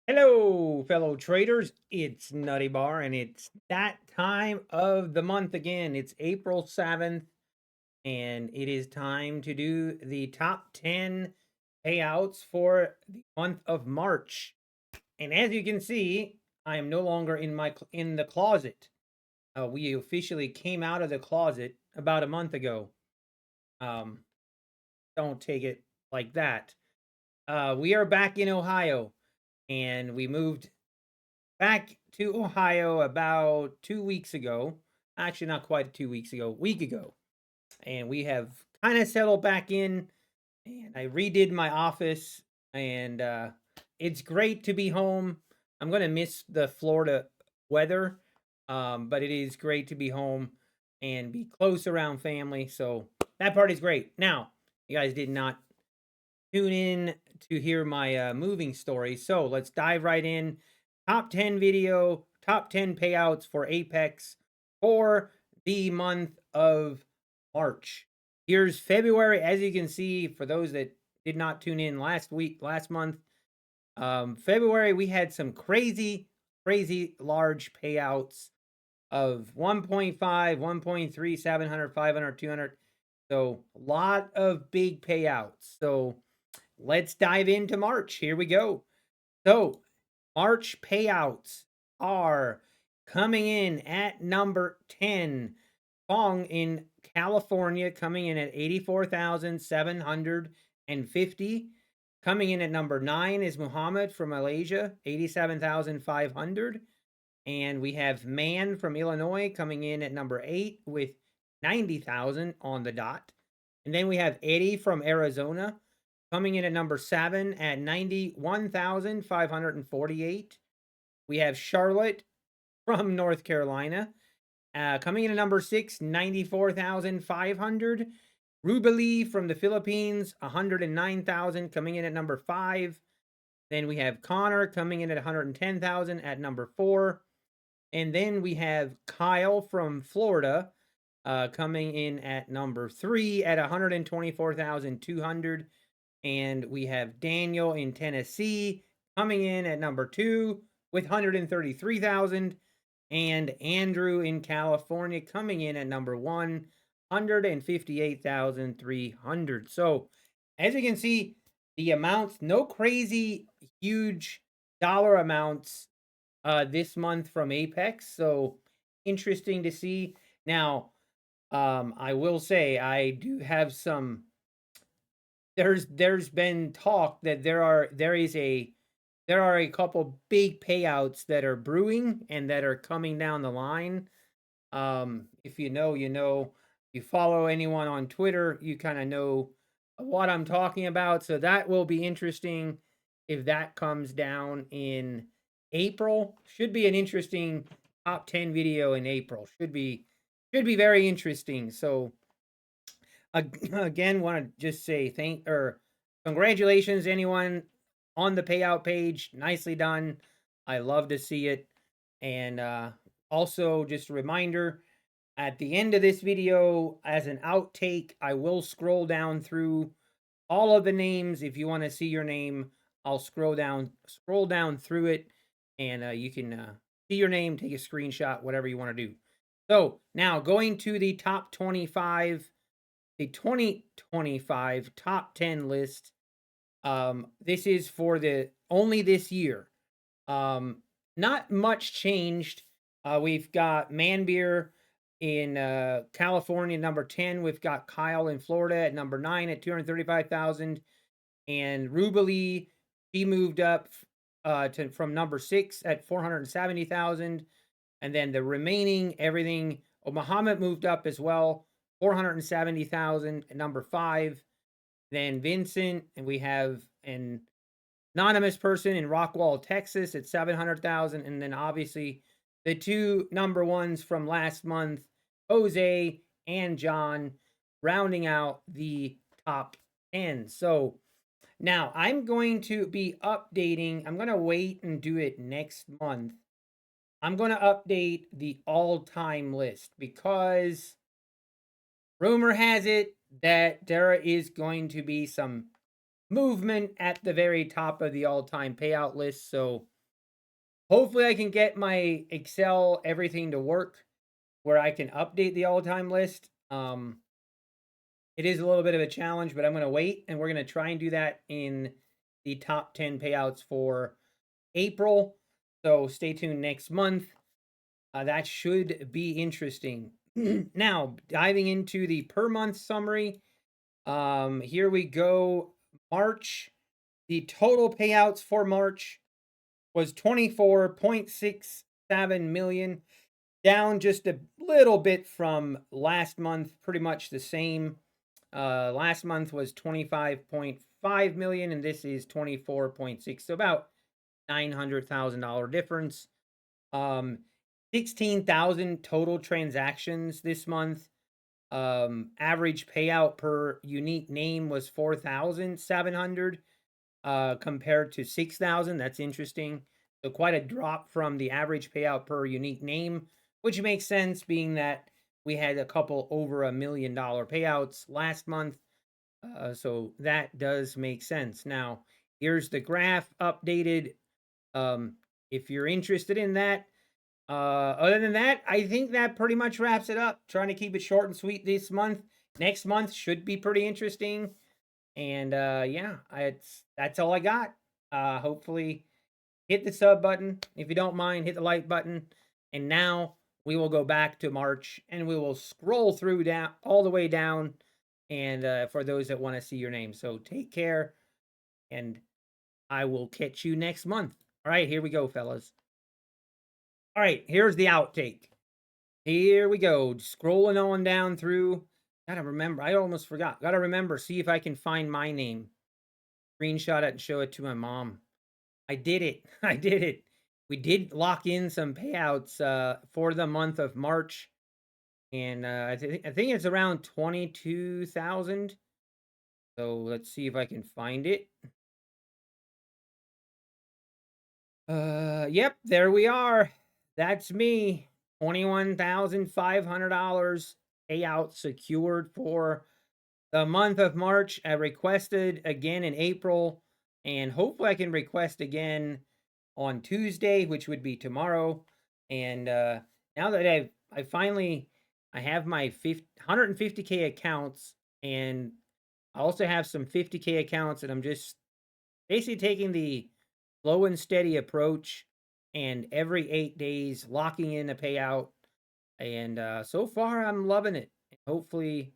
Hello, fellow traders. It's Nutty Bar, and it's that time of the month again. It's April 7th, and it is time to do the top 10 payouts for the month of March. And as you can see, I am no longer in the closet. We officially came out of the closet about a month ago. Um, don't take it like that. We are back in Ohio, and we moved back to Ohio about 2 weeks ago. Actually, not quite 2 weeks ago, a week ago. And we have kind of settled back in, and I redid my office, and it's great to be home. I'm going to miss the Florida weather, but it is great to be home and be close around family. So that part is great. Now, you guys did not tune in to hear my moving story. So let's dive right in. Top 10 video, top 10 payouts for Apex for the month of March. Here's February. As you can see, for those that did not tune in last month, February, we had some crazy large payouts of 1.5, 1.3, 700, 500, 200. So a lot of big payouts. So let's dive into March. Here we go. So, March payouts are coming in at number 10. Fong in California coming in at 84,750. Coming in at number 9 is Muhammad from Malaysia, 87,500. And we have Man from Illinois coming in at number 8 with 90,000 on the dot. And then we have Eddie from Arizona coming in at number 7 at 91,548. We have Charlotte from North Carolina coming in at number 6, 94,500. Rubali from the Philippines, 109,000 coming in at number 5. Then we have Connor coming in at 110,000 at number 4. And then we have Kyle from Florida coming in at number 3 at 124,200. And we have Daniel in Tennessee coming in at number 2 with 133,000. And Andrew in California coming in at number 1, 158,300. So, as you can see, the amounts, no crazy huge dollar amounts this month from Apex. So, interesting to see. Now, I will say I do have some there's been talk that there are a couple big payouts that are brewing and that are coming down the line. If you know, you know. You follow anyone on Twitter, you kind of know what I'm talking about. So that will be interesting if that comes down in April. Should be an interesting top 10 video in April. Should be very interesting. So again, want to just say congratulations anyone on the payout page. Nicely done. I love to see it. And also just a reminder, at the end of this video, as an outtake, I will scroll down through all of the names. If you want to see your name, I'll scroll down through it, and you can see your name, take a screenshot, whatever you want to do. So now going to the top 25, the 2025 top 10 list. This is for the only this year. Not much changed. We've got Manbeer in California, number 10. We've got Kyle in Florida at number 9 at 235,000. And Rubali, he moved up from number 6 at 470,000. And then the remaining everything, Muhammad moved up as well, 470,000 at number 5. Then Vincent, and we have an anonymous person in Rockwall, Texas at 700,000. And then obviously the two number ones from last month, Jose and John, rounding out the top 10. So now I'm going to be updating. I'm going to wait and do it next month. I'm going to update the all-time list because rumor has it that there is going to be some movement at the very top of the all-time payout list. So hopefully I can get my Excel everything to work where I can update the all-time list. It is a little bit of a challenge, but I'm going to wait and we're going to try and do that in the top 10 payouts for April. So stay tuned next month. That should be interesting. Now, diving into the per month summary. Here we go. March, the total payouts for March was 24.67 million, down just a little bit from last month, pretty much the same. Last month was 25.5 million and this is 24.6, so about $900,000 difference. 16,000 total transactions this month. Average payout per unique name was 4,700 compared to 6,000. That's interesting. So quite a drop from the average payout per unique name, which makes sense being that we had a couple over $1 million payouts last month. So that does make sense. Now, here's the graph updated. If you're interested in that, other than that, I think that pretty much wraps it up. Trying to keep it short and sweet this month. Next month should be pretty interesting. And yeah, that's all I got. Hopefully hit the sub button. If you don't mind, hit the like button. And now we will go back to March and we will scroll through down all the way down. And for those that want to see your name. So take care and I will catch you next month. All right, here we go, fellas. All right, here's the outtake. Here we go. Scrolling on down through. Gotta remember. I almost forgot. Gotta remember. See if I can find my name. Screenshot it and show it to my mom. I did it. I did it. We did lock in some payouts for the month of March. And I think it's around 22,000. So let's see if I can find it. Yep, there we are. That's me. $21,500 payout secured for the month of March. I requested again in April, and hopefully I can request again on Tuesday, which would be tomorrow. And now that I finally I have my 150K accounts, and I also have some 50K accounts, and I'm just basically taking the slow and steady approach, and every 8 days locking in a payout. And so far, I'm loving it. Hopefully,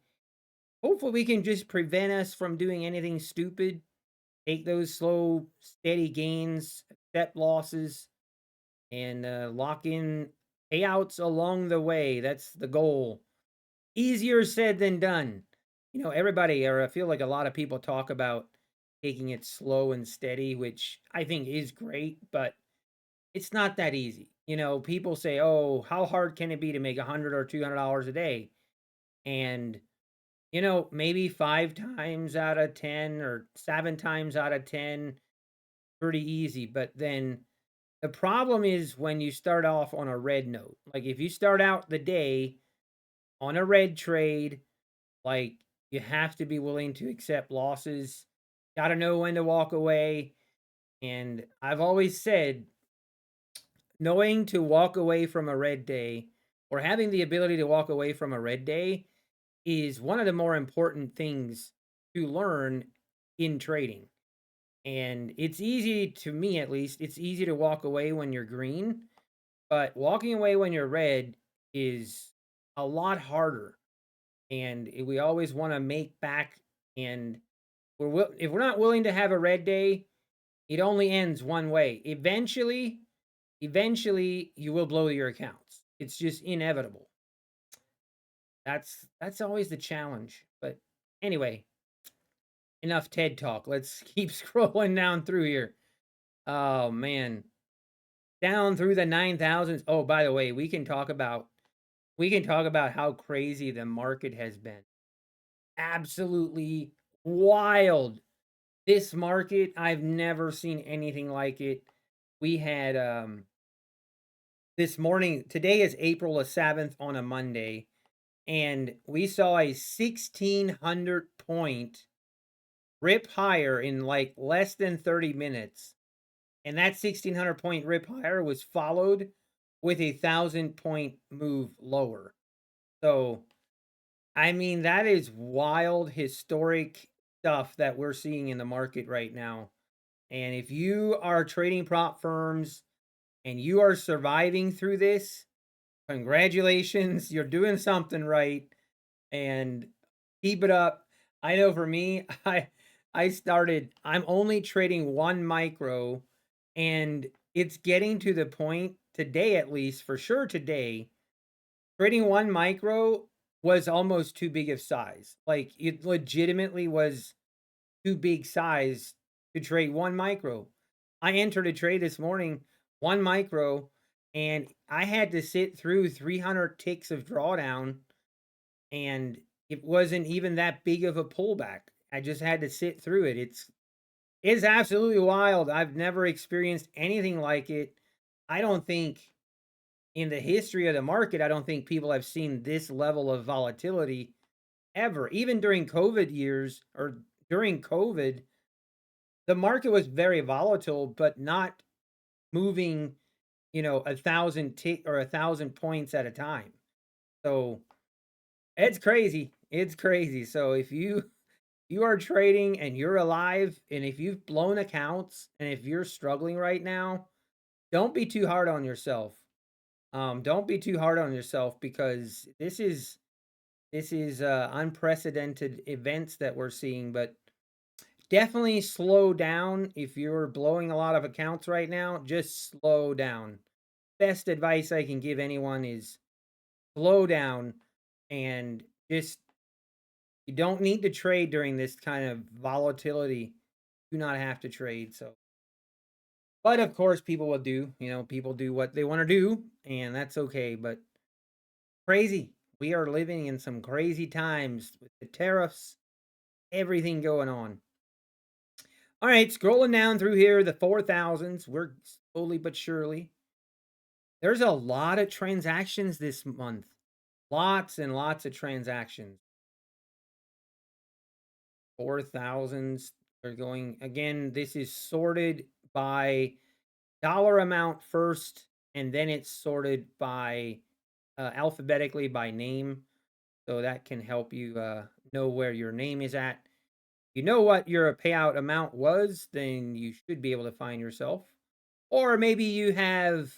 we can just prevent us from doing anything stupid. Take those slow, steady gains, accept losses, and lock in payouts along the way. That's the goal. Easier said than done. You know, everybody, or I feel like a lot of people talk about taking it slow and steady, which I think is great, but it's not that easy. You know, people say, "Oh, how hard can it be to make $100 or $200 a day?" And you know, maybe 5 times out of 10 or 7 times out of 10, pretty easy. But then the problem is when you start off on a red note. Like if you start out the day on a red trade, like you have to be willing to accept losses. Got to know when to walk away. And I've always said, knowing to walk away from a red day or having the ability to walk away from a red day is one of the more important things to learn in trading. And it's easy, to me at least, it's easy to walk away when you're green, but walking away when you're red is a lot harder. And we always want to make back. And if we're not willing to have a red day, it only ends one way. Eventually, you will blow your accounts. It's just inevitable. That's always the challenge. But anyway, enough TED talk. Let's keep scrolling down through here. Oh man, down through the 9,000s. Oh, by the way, we can talk about how crazy the market has been. Absolutely wild. This market, I've never seen anything like it. We had this morning, today is April the 7th on a Monday, and we saw a 1,600 point rip higher in like less than 30 minutes. And that 1,600 point rip higher was followed with a 1,000 point move lower. So, I mean, that is wild, historic stuff that we're seeing in the market right now. And if you are trading prop firms and you are surviving through this, congratulations, you're doing something right, and keep it up. I know for me, I'm only trading one micro, and it's getting to the point today, at least for sure today, trading one micro was almost too big of size. Like, it legitimately was too big size to trade one micro. I entered a trade this morning, one micro, and I had to sit through 300 ticks of drawdown, and it wasn't even that big of a pullback. I just had to sit through it. It's absolutely wild. I've never experienced anything like it. I don't think in the history of the market, I don't think people have seen this level of volatility ever. Even during COVID years, or during COVID, the market was very volatile, but not moving, 1,000 tick or 1,000 points at a time. So it's crazy. It's crazy. So if you are trading and you're alive, and if you've blown accounts, and if you're struggling right now, don't be too hard on yourself. Don't be too hard on yourself, because this is unprecedented events that we're seeing. But definitely slow down. If you're blowing a lot of accounts right now, just slow down. Best advice I can give anyone is slow down, and just, you don't need to trade during this kind of volatility. Do not have to trade. So, but of course, people will do, people do what they want to do, and that's okay. But crazy. We are living in some crazy times with the tariffs, everything going on. All right, scrolling down through here, the 4,000s, we're slowly but surely. There's a lot of transactions this month. Lots and lots of transactions. 4,000s are going, again, this is sorted by dollar amount first, and then it's sorted by alphabetically by name. So that can help you know where your name is at. You know what your payout amount was, then you should be able to find yourself. Or maybe you have,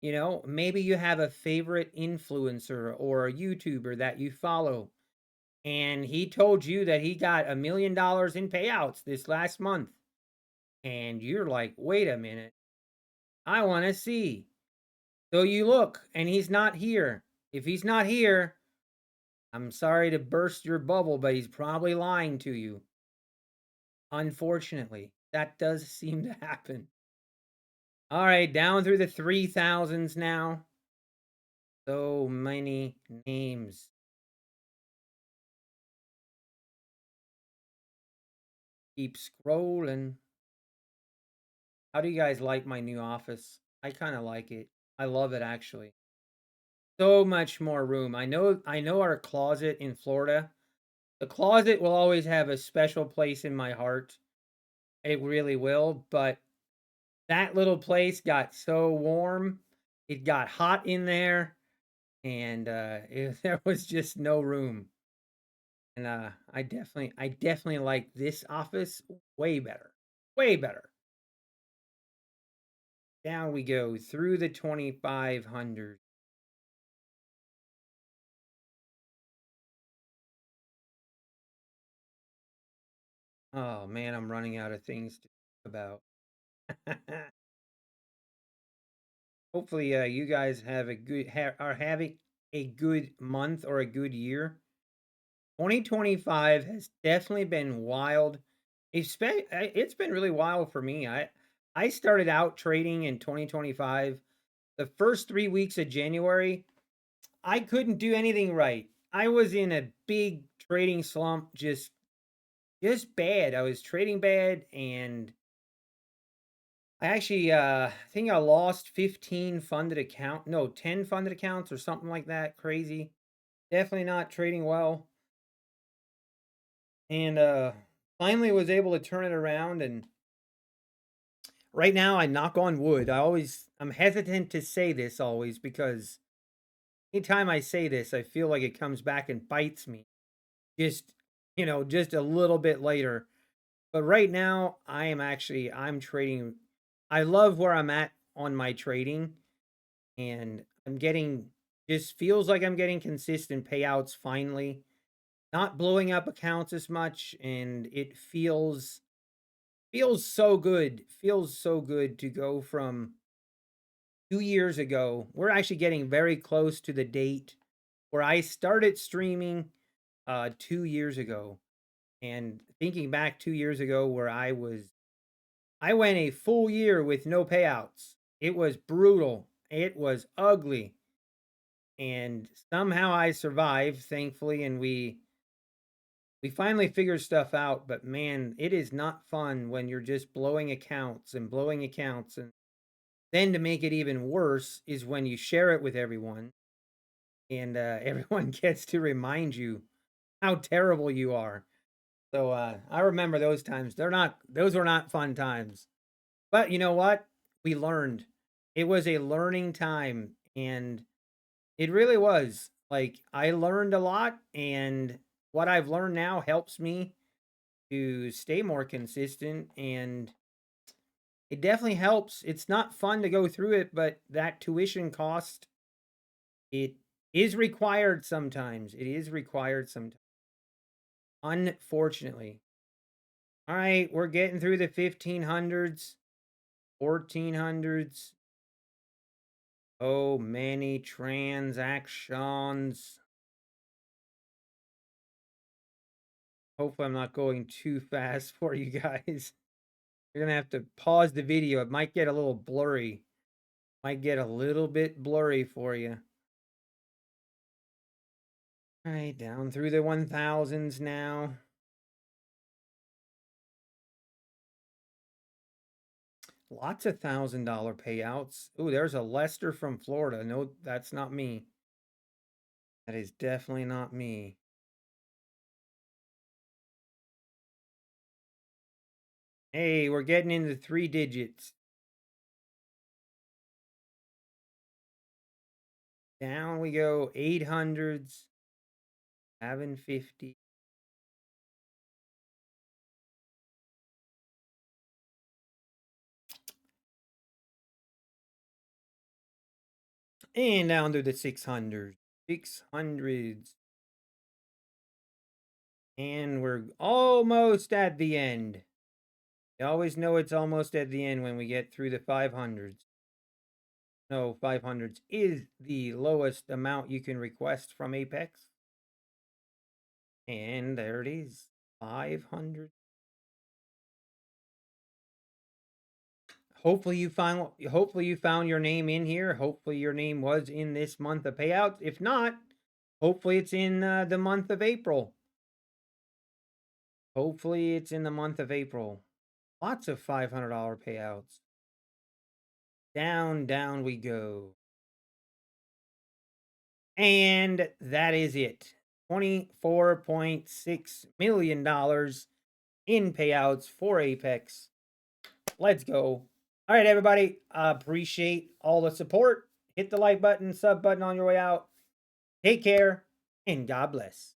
maybe you have a favorite influencer or a YouTuber that you follow, and he told you that he got $1 million in payouts this last month. And you're like, wait a minute, I want to see. So you look, and he's not here. If he's not here, I'm sorry to burst your bubble, but he's probably lying to you. Unfortunately, that does seem to happen. All right, down through the 3,000s now. So many names. Keep scrolling. How do you guys like my new office? I kind of like it. I love it, actually. So much more room. I know our closet in Florida. The closet will always have a special place in my heart. It really will, but that little place got so warm. It got hot in there, and there was just no room. And I definitely like this office way better. Way better. Down we go through the 2,500. Oh man, I'm running out of things to talk about. Hopefully, you guys have are having a good month or a good year. 2025 has definitely been wild. It's been really wild for me. I started out trading in 2025. The first 3 weeks of January, I couldn't do anything right. I was in a big trading slump, just bad. I was trading bad, and I actually think I lost 10 funded accounts or something like that. Crazy. Definitely not trading well. And finally was able to turn it around, and right now, I knock on wood. I'm hesitant to say this always because anytime I say this, I feel like it comes back and bites me. Just, just a little bit later. But right now, I'm trading. I love where I'm at on my trading, and I'm getting just feels like I'm getting consistent payouts finally. Not blowing up accounts as much, and it feels so good. Feels so good to go from 2 years ago. We're actually getting very close to the date where I started streaming 2 years ago. And thinking back 2 years ago where I went a full year with no payouts. It was brutal. It was ugly. And somehow I survived, thankfully, and we finally figured stuff out, but man, it is not fun when you're just blowing accounts. And then to make it even worse is when you share it with everyone and everyone gets to remind you how terrible you are. So I remember those times. Those were not fun times. But you know what? We learned. It was a learning time, and it really was. Like, I learned a lot, and what I've learned now helps me to stay more consistent, and it definitely helps. It's not fun to go through it, but that tuition cost, it is required sometimes. It is required sometimes. Unfortunately. All right, we're getting through the 1500s, 1400s. Oh, many transactions. Hopefully, I'm not going too fast for you guys. You're gonna have to pause the video. It might get a little blurry. Might get a little bit blurry for you. All right, down through the 1000s now. Lots of $1,000 payouts. Oh, there's a Lester from Florida. No, that's not me. That is definitely not me. Hey, we're getting into 3 digits. Down we go, 800s, 750. And down to the 600s. 600s. And we're almost at the end. You always know it's almost at the end when we get through the 500s. No, 500s is the lowest amount you can request from Apex. And there it is, 500. Hopefully you found your name in here. Hopefully your name was in this month of payouts. If not, hopefully it's in the month of April. Hopefully it's in the month of April. Lots of $500 payouts. Down we go. And that is it. $24.6 million in payouts for Apex. Let's go. All right, everybody. Appreciate all the support. Hit the like button, sub button on your way out. Take care, and God bless.